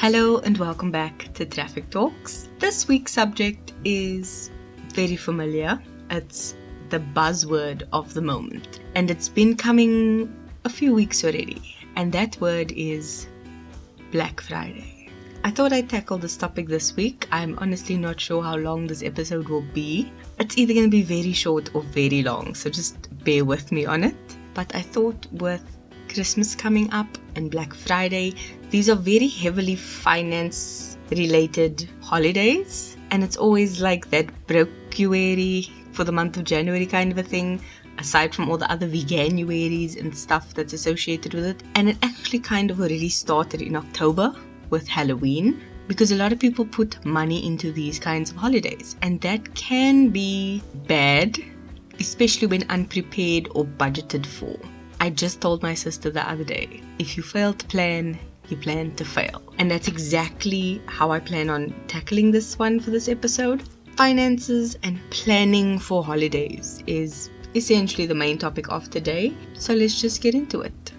Hello and welcome back to Traffic Talks. This week's subject is very familiar. It's the buzzword of the moment, and it's been coming a few weeks already, and that word is Black Friday. I thought I'd tackle this topic this week. I'm honestly not sure how long this episode will be. It's either going to be very short or very long, so just bear with me on it. But I thought with Christmas coming up and Black Friday, these are very heavily finance related holidays, and it's always like that broke-uary for the month of January kind of a thing, aside from all the other veganuaries and stuff that's associated with it. And it actually kind of already started in October with Halloween, because a lot of people put money into these kinds of holidays, and that can be bad, especially when unprepared or budgeted for. I just told my sister the other day, if you fail to plan, you plan to fail. And that's exactly how I plan on tackling this one for this episode. Finances and planning for holidays is essentially the main topic of today. So let's just get into it.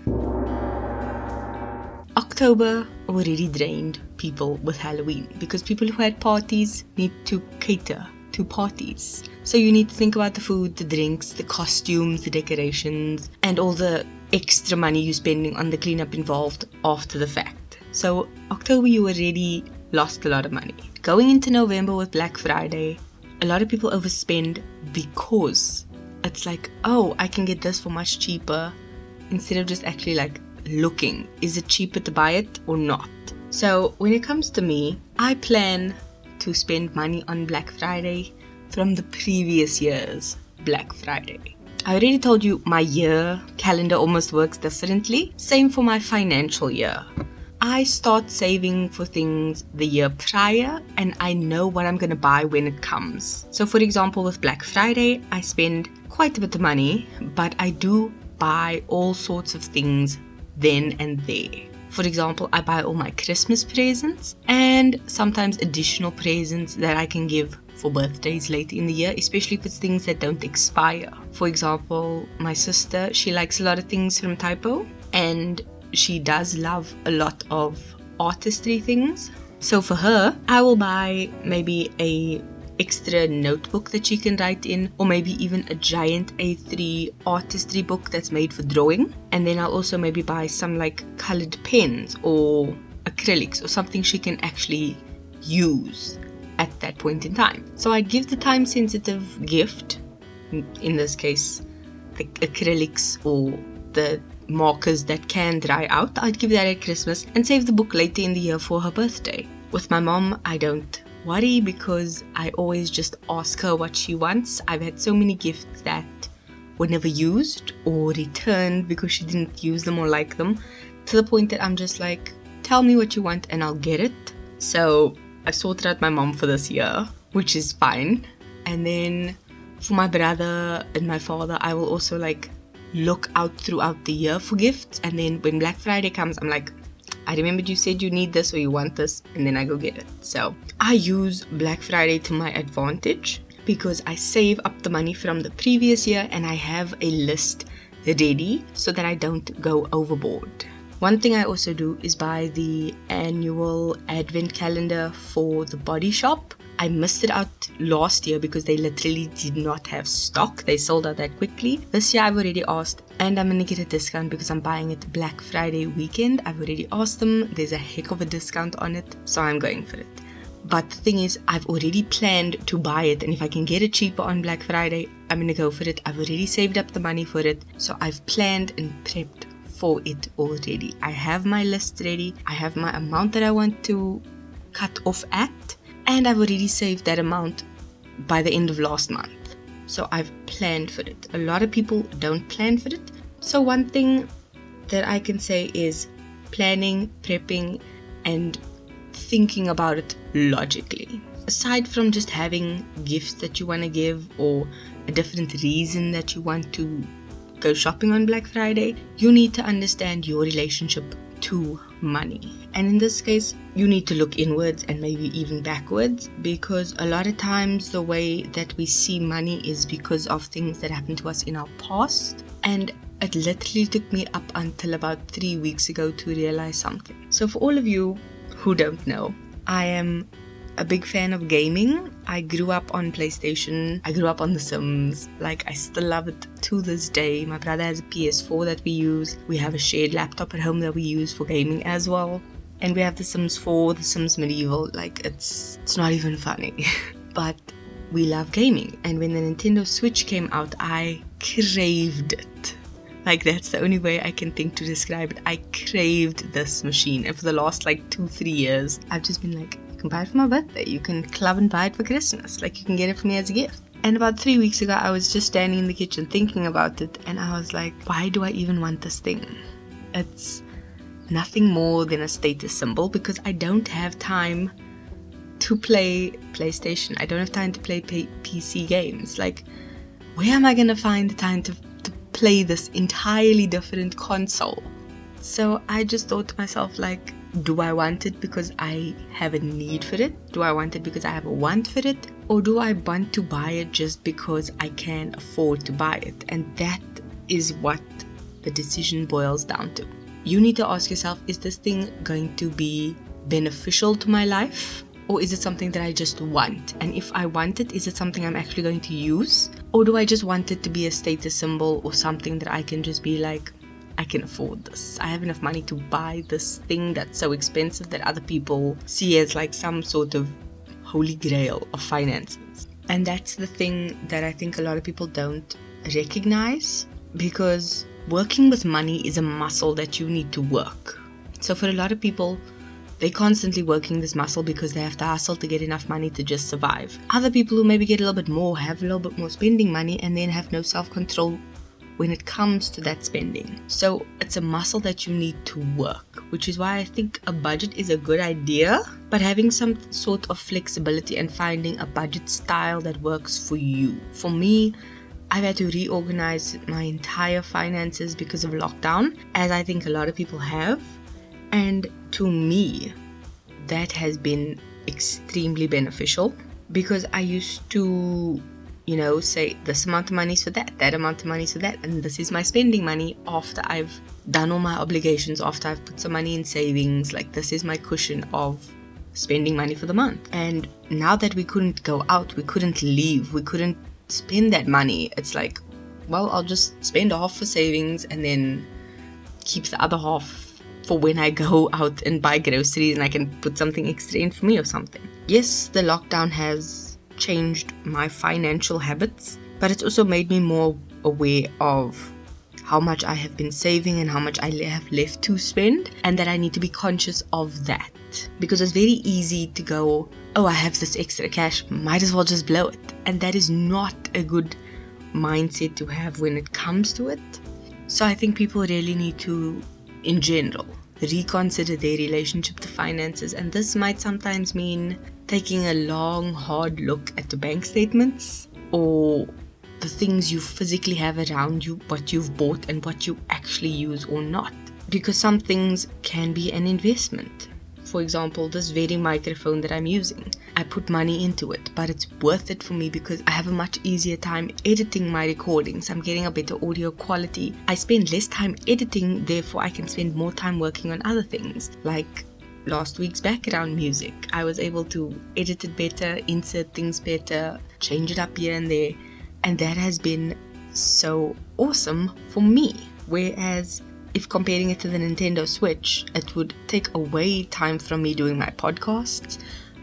October already drained people with Halloween because people who had parties need to cater to parties. So you need to think about the food, the drinks, the costumes, the decorations, and all the extra money you're spending on the cleanup involved after the fact. So October you already lost a lot of money. Going into November with Black Friday, a lot of people overspend because it's like, oh, I can get this for much cheaper, instead of just actually like looking, is it cheaper to buy it or not? So when it comes to me, I plan to spend money on Black Friday from the previous year's Black Friday. I already told you my year calendar almost works differently. Same for my financial year. I start saving for things the year prior, and I know what I'm going to buy when it comes. So for example, with Black Friday, I spend quite a bit of money, but I do buy all sorts of things then and there. For example, I buy all my Christmas presents and sometimes additional presents that I can give for birthdays later in the year, especially if it's things that don't expire. For example, my sister, she likes a lot of things from Typo, and she does love a lot of artistry things. So for her, I will buy maybe a extra notebook that she can write in, or maybe even a giant A3 artistry book that's made for drawing. And then I'll also maybe buy some like colored pens or acrylics or something she can actually use at that point in time. So I'd give the time sensitive gift, in this case the acrylics or the markers that can dry out, I'd give that at Christmas and save the book later in the year for her birthday. With my mom, I don't worry because I always just ask her what she wants. I've had so many gifts that were never used or returned because she didn't use them or like them, to the point that I'm just like, tell me what you want and I'll get it. So I sorted out my mom for this year, which is fine. And then for my brother and my father, I will also like look out throughout the year for gifts, and then when Black Friday comes, I'm like, I remembered you said you need this or you want this, and then I go get it. So I use Black Friday to my advantage because I save up the money from the previous year and I have a list ready so that I don't go overboard. One thing I also do is buy the annual advent calendar for the Body Shop. I missed it out last year because they literally did not have stock. They sold out that quickly. This year I've already asked, and I'm going to get a discount because I'm buying it Black Friday weekend. I've already asked them. There's a heck of a discount on it, so I'm going for it. But the thing is, I've already planned to buy it, and if I can get it cheaper on Black Friday, I'm going to go for it. I've already saved up the money for it, so I've planned and prepped for it already. I have my list ready. I have my amount that I want to cut off at, and I've already saved that amount by the end of last month. So I've planned for it. A lot of people don't plan for it. So one thing that I can say is planning, prepping, and thinking about it logically. Aside from just having gifts that you want to give or a different reason that you want to go shopping on Black Friday, you need to understand your relationship to money. And in this case, you need to look inwards and maybe even backwards, because a lot of times the way that we see money is because of things that happened to us in our past. And it literally took me up until about 3 weeks ago to realize something. So for all of you who don't know, I am a big fan of gaming. I grew up on PlayStation. I grew up on The Sims. Like, I still love it to this day. My brother has a PS4 that we use. We have a shared laptop at home that we use for gaming as well. And we have The Sims 4, The Sims Medieval. Like, it's not even funny. But we love gaming. And when the Nintendo Switch came out, I craved it. Like, that's the only way I can think to describe it. I craved this machine. And for the last, 2-3 years, I've just been like, you can buy it for my birthday. You can club and buy it for Christmas. Like, you can get it for me as a gift. And about 3 weeks ago, I was just standing in the kitchen thinking about it. And I was like, why do I even want this thing? It's nothing more than a status symbol because I don't have time to play PlayStation. I don't have time to play PC games. Like, where am I going to find the time to play this entirely different console? So I just thought to myself, like, do I want it because I have a need for it? Do I want it because I have a want for it? Or do I want to buy it just because I can afford to buy it? And that is what the decision boils down to. You need to ask yourself, is this thing going to be beneficial to my life? Or is it something that I just want? And if I want it, is it something I'm actually going to use? Or do I just want it to be a status symbol or something that I can just be like, I can afford this. I have enough money to buy this thing that's so expensive that other people see as like some sort of holy grail of finances. And that's the thing that I think a lot of people don't recognize, because working with money is a muscle that you need to work. So for a lot of people, they're constantly working this muscle because they have to hustle to get enough money to just survive. Other people who maybe get a little bit more, have a little bit more spending money, and then have no self-control when it comes to that spending. So it's a muscle that you need to work, which is why I think a budget is a good idea, but having some sort of flexibility and finding a budget style that works for you. For me, I've had to reorganize my entire finances because of lockdown, as I think a lot of people have. And to me, that has been extremely beneficial, because I used to, say this amount of money is for that amount of money is for that, and this is my spending money after I've done all my obligations, after I've put some money in savings. Like, this is my cushion of spending money for the month. And now that we couldn't go out, we couldn't leave, we couldn't spend that money, it's like, well, I'll just spend half for savings and then keep the other half for when I go out and buy groceries and I can put something extra in for me or something. Yes, the lockdown has changed my financial habits, but it's also made me more aware of how much I have been saving and how much I have left to spend, and that I need to be conscious of that. Because it's very easy to go, oh, I have this extra cash, might as well just blow it. And that is not a good mindset to have when it comes to it. So I think people really need to, in general, reconsider their relationship to finances. And this might sometimes mean taking a long, hard look at the bank statements, or the things you physically have around you, what you've bought and what you actually use or not. Because some things can be an investment. For example, this very microphone that I'm using, I put money into it, but it's worth it for me because I have a much easier time editing my recordings. I'm getting a better audio quality. I spend less time editing, therefore I can spend more time working on other things. Like last week's background music, I was able to edit it better, insert things better, change it up here and there. And that has been so awesome for me. Whereas if comparing it to the Nintendo Switch, it would take away time from me doing my podcasts.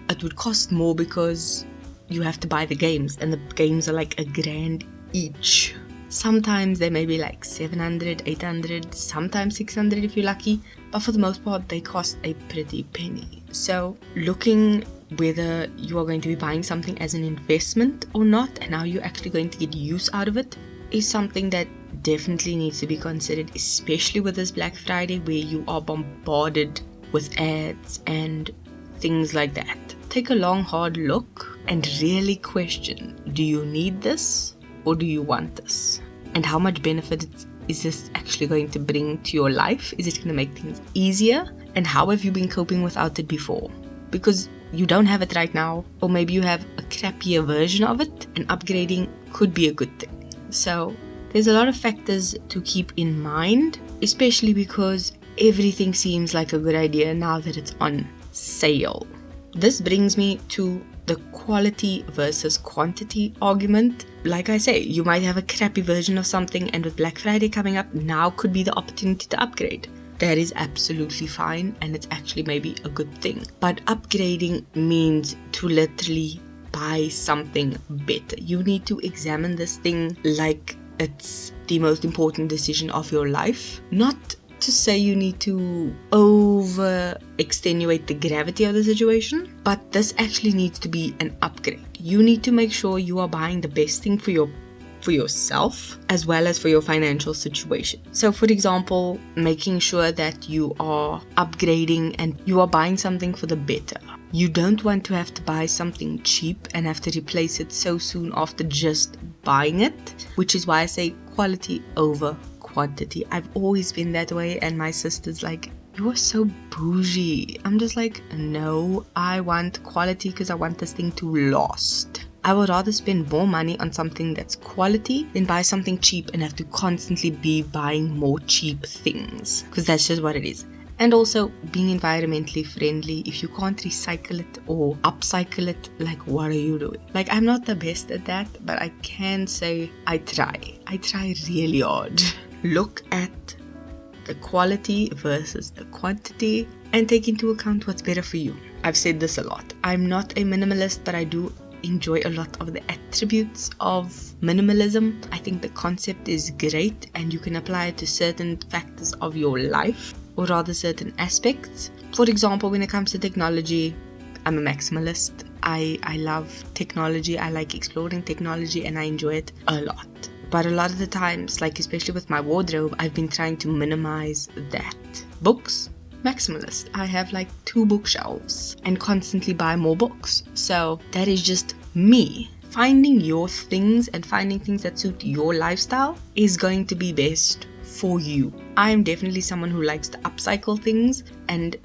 It would cost more because you have to buy the games, and the games are like $1,000 each. Sometimes they may be like 700, 800, sometimes 600 if you're lucky, but for the most part they cost a pretty penny. So looking whether you are going to be buying something as an investment or not, and how you're actually going to get use out of it, is something that definitely needs to be considered, especially with this Black Friday where you are bombarded with ads and things like that. Take a long, hard look and really question, do you need this or do you want this? And how much benefit is this actually going to bring to your life? Is it going to make things easier? And how have you been coping without it before? Because you don't have it right now, or maybe you have a crappier version of it, and upgrading could be a good thing. So there's a lot of factors to keep in mind, especially because everything seems like a good idea now that it's on sale. This brings me to the quality versus quantity argument. Like I say, you might have a crappy version of something, and with Black Friday coming up, now could be the opportunity to upgrade. That is absolutely fine, and it's actually maybe a good thing. But upgrading means to literally buy something better. You need to examine this thing like it's the most important decision of your life. Not to say you need to over extenuate the gravity of the situation, but this actually needs to be an upgrade. You need to make sure you are buying the best thing for yourself as well as for your financial situation. So for example, making sure that you are upgrading and you are buying something for the better. You don't want to have to buy something cheap and have to replace it so soon after just buying it, which is why I say quality over quantity. I've always been that way, and my sister's like, you are so bougie. I'm just like, no, I want quality because I want this thing to last. I would rather spend more money on something that's quality than buy something cheap and have to constantly be buying more cheap things, because that's just what it is. And also being environmentally friendly. If you can't recycle it or upcycle it, like, what are you doing? Like, I'm not the best at that, but I can say I try really hard. Look at the quality versus the quantity and take into account what's better for you. I've said this a lot. I'm not a minimalist, but I do enjoy a lot of the attributes of minimalism. I think the concept is great, and you can apply it to certain factors of your life, or rather certain aspects. For example, when it comes to technology, I'm a maximalist. I love technology. I like exploring technology, and I enjoy it a lot. But a lot of the times, like especially with my wardrobe, I've been trying to minimize that. Books, maximalist. I have like 2 bookshelves and constantly buy more books. So that is just me. Finding your things and finding things that suit your lifestyle is going to be best for you. I am definitely someone who likes to upcycle things and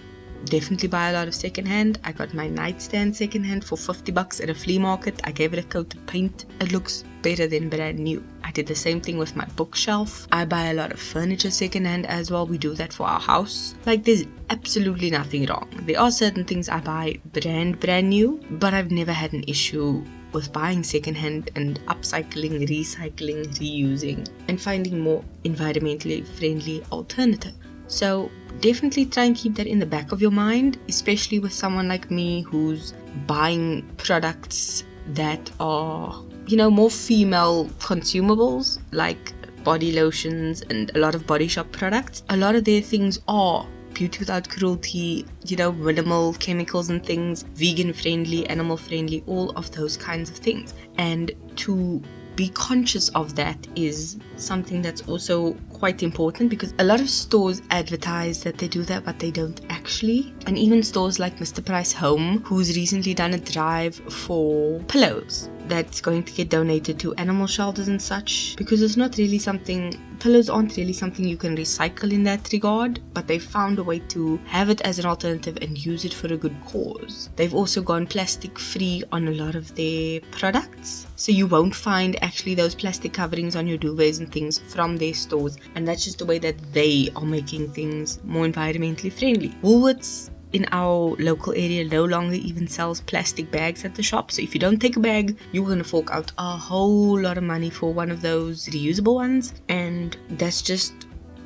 definitely buy a lot of secondhand. I got my nightstand secondhand for $50 at a flea market. I gave it a coat of paint. It looks better than brand new. I did the same thing with my bookshelf. I buy a lot of furniture secondhand as well. We do that for our house. Like, there's absolutely nothing wrong. There are certain things I buy brand new, but I've never had an issue with buying secondhand and upcycling, recycling, reusing, and finding more environmentally friendly alternative. So definitely try and keep that in the back of your mind, especially with someone like me who's buying products that are, more female consumables, like body lotions and a lot of body shop products. A lot of their things are beauty without cruelty, minimal chemicals and things, vegan friendly, animal friendly, all of those kinds of things. And to be conscious of that is something that's also quite important, because a lot of stores advertise that they do that, but they don't actually. And even stores like Mr. Price Home, who's recently done a drive for pillows that's going to get donated to animal shelters and such, because pillows aren't really something you can recycle in that regard, but they've found a way to have it as an alternative and use it for a good cause. They've also gone plastic free on a lot of their products, so you won't find actually those plastic coverings on your duvets and things from their stores, and that's just the way that they are making things more environmentally friendly. Woolworths in our local area no longer even sells plastic bags at the shop, so if you don't take a bag, you're going to fork out a whole lot of money for one of those reusable ones, and that's just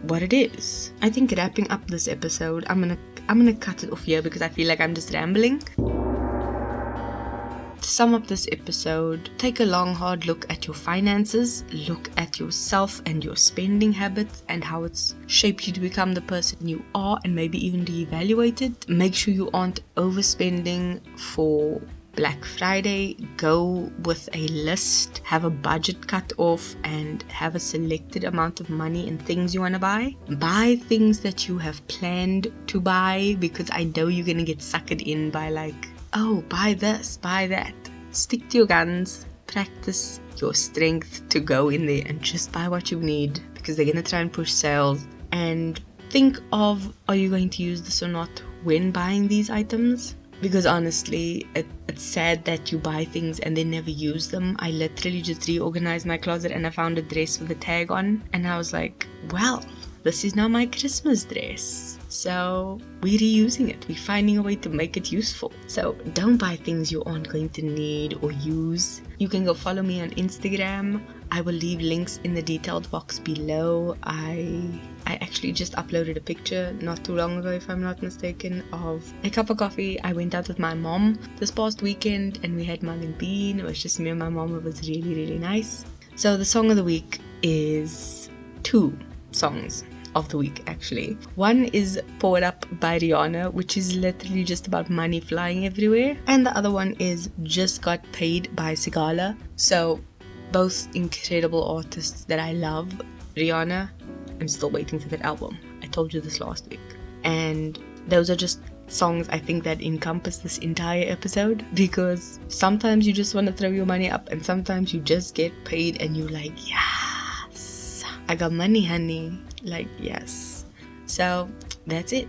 what it is. I think wrapping up this episode, I'm gonna cut it off here because I feel like I'm just rambling. To sum up this episode, take a long hard look at your finances, look at yourself and your spending habits and how it's shaped you to become the person you are, and maybe even reevaluate it. Make sure you aren't overspending for Black Friday. Go with a list, have a budget cut off, and have a selected amount of money and things you want to buy. Buy things that you have planned to buy, because I know you're going to get suckered in by like, oh, buy this, buy that. Stick to your guns, practice your strength to go in there and just buy what you need, because they're going to try and push sales. And think of, are you going to use this or not when buying these items? Because honestly, it's sad that you buy things and then never use them. I literally just reorganized my closet and I found a dress with a tag on, and I was like, well, this is now my Christmas dress. So we're reusing it. We're finding a way to make it useful. So don't buy things you aren't going to need or use. You can go follow me on Instagram. I will leave links in the detailed box below. I actually just uploaded a picture not too long ago, if I'm not mistaken, of a cup of coffee. I went out with my mom this past weekend and we had mung and bean. It was just me and my mom. It was really, really nice. So the song of the week is 2 songs of the week actually. One is Pour It Up by Rihanna, which is literally just about money flying everywhere. And the other one is Just Got Paid by Sigala. So both incredible artists that I love. Rihanna, I'm still waiting for that album. I told you this last week. And those are just songs I think that encompass this entire episode, because sometimes you just want to throw your money up and sometimes you just get paid and you're like, yes, I got money, honey. Like, yes. So that's it.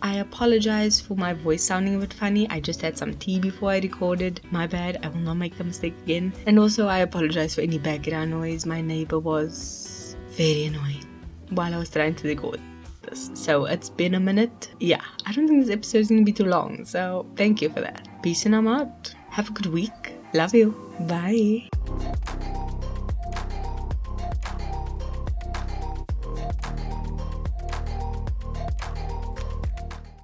I apologize for my voice sounding a bit funny. I just had some tea before I recorded. My bad. I will not make the mistake again. And also I apologize for any background noise. My neighbor was very annoying while I was trying to record this. So it's been a minute. Yeah, I don't think this episode is going to be too long. So thank you for that. Peace and I'm out. Have a good week. Love you. Bye.